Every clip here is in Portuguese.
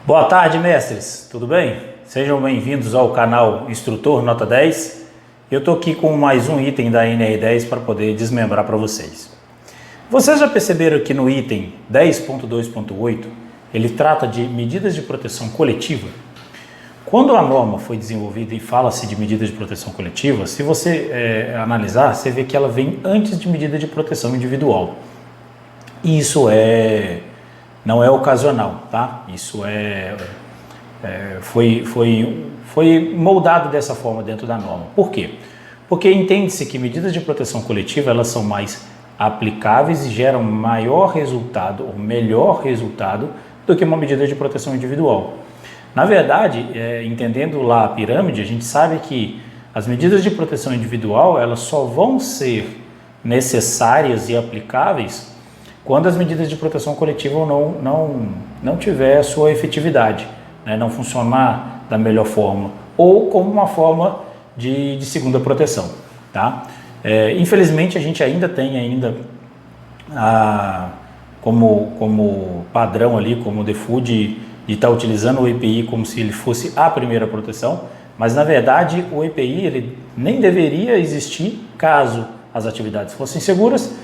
Boa tarde, mestres, tudo bem? Sejam bem-vindos ao canal Instrutor Nota 10. Eu estou aqui com mais um item da NR10 para poder desmembrar para vocês. Vocês já perceberam que no item 10.2.8 ele trata de medidas de proteção coletiva? Quando a norma foi desenvolvida e fala-se de medidas de proteção coletiva, se você analisar, você vê que ela vem antes de medida de proteção individual. E isso não é ocasional, tá? Isso foi moldado dessa forma dentro da norma. Por quê? Porque entende-se que medidas de proteção coletiva elas são mais aplicáveis e geram maior resultado, ou melhor resultado, do que uma medida de proteção individual. Na verdade, entendendo lá a pirâmide, a gente sabe que as medidas de proteção individual elas só vão ser necessárias e aplicáveis quando as medidas de proteção coletiva não tiver a sua efetividade, né? Não funcionar da melhor forma ou como uma forma de segunda proteção, tá? Infelizmente a gente ainda tem como padrão ali, como default de estar utilizando o EPI como se ele fosse a primeira proteção, mas na verdade o EPI ele nem deveria existir caso as atividades fossem seguras,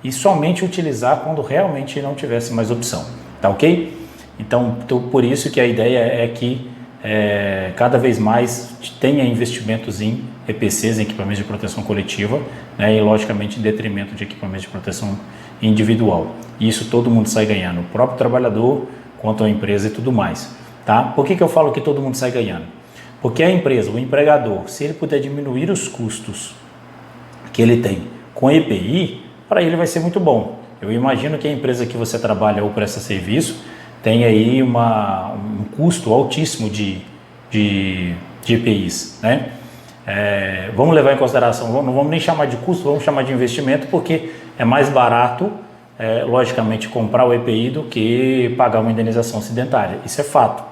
e somente utilizar quando realmente não tivesse mais opção, tá ok? Então por isso que a ideia é que cada vez mais tenha investimentos em EPCs, em equipamentos de proteção coletiva, né, e logicamente em detrimento de equipamentos de proteção individual. E isso todo mundo sai ganhando, o próprio trabalhador, quanto a empresa e tudo mais, tá? Por que eu falo que todo mundo sai ganhando? Porque a empresa, o empregador, se ele puder diminuir os custos que ele tem com EPI, para ele vai ser muito bom. Eu imagino que a empresa que você trabalha ou presta serviço tem aí um custo altíssimo de EPIs, né? Vamos levar em consideração, não vamos nem chamar de custo, vamos chamar de investimento, porque é mais barato, logicamente, comprar o EPI do que pagar uma indenização acidentária. Isso é fato.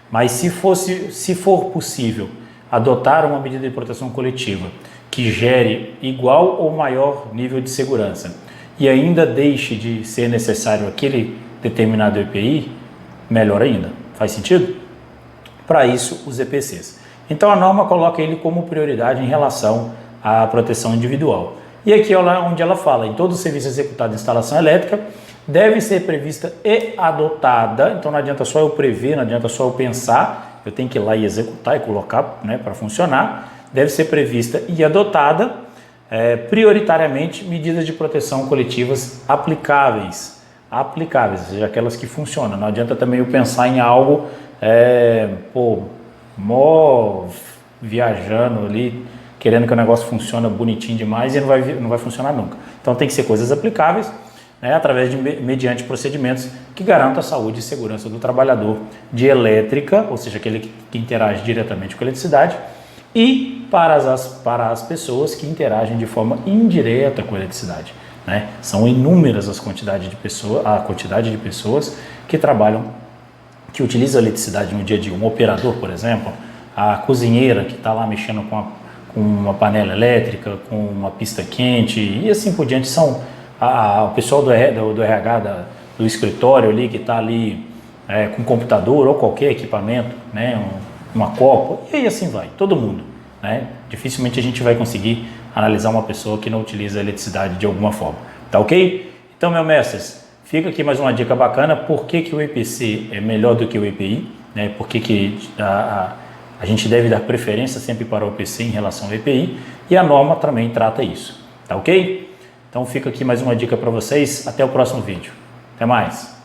Mas se for possível adotar uma medida de proteção coletiva que gere igual ou maior nível de segurança e ainda deixe de ser necessário aquele determinado EPI, melhor ainda. Faz sentido? Para isso, os EPCs. Então, a norma coloca ele como prioridade em relação à proteção individual. E aqui é onde ela fala, em todo serviço executado em instalação elétrica, deve ser prevista e adotada, então não adianta só eu prever, não adianta só eu pensar, eu tenho que ir lá e executar e colocar, né, para funcionar, deve ser prevista e adotada, prioritariamente, medidas de proteção coletivas aplicáveis, ou seja, aquelas que funcionam. Não adianta também eu pensar em algo, viajando ali, querendo que o negócio funcione bonitinho demais e não vai funcionar nunca. Então tem que ser coisas aplicáveis, né, mediante procedimentos que garantam a saúde e segurança do trabalhador de elétrica, ou seja, aquele que interage diretamente com a eletricidade, e para as pessoas que interagem de forma indireta com a eletricidade, né? São inúmeras a quantidade de pessoas que trabalham, que utilizam a eletricidade no dia a dia. Um operador, por exemplo, a cozinheira que está lá mexendo com uma panela elétrica, com uma pista quente e assim por diante, são o pessoal do RH do escritório ali, que está ali com computador ou qualquer equipamento, né, uma copa, e aí assim vai, todo mundo, né? Dificilmente a gente vai conseguir analisar uma pessoa que não utiliza a eletricidade de alguma forma, tá ok? Então, meus mestres, fica aqui mais uma dica bacana, por que o EPC é melhor do que o EPI, né? Por que a gente deve dar preferência sempre para o EPC em relação ao EPI, e a norma também trata isso, tá ok? Então fica aqui mais uma dica para vocês, até o próximo vídeo, até mais!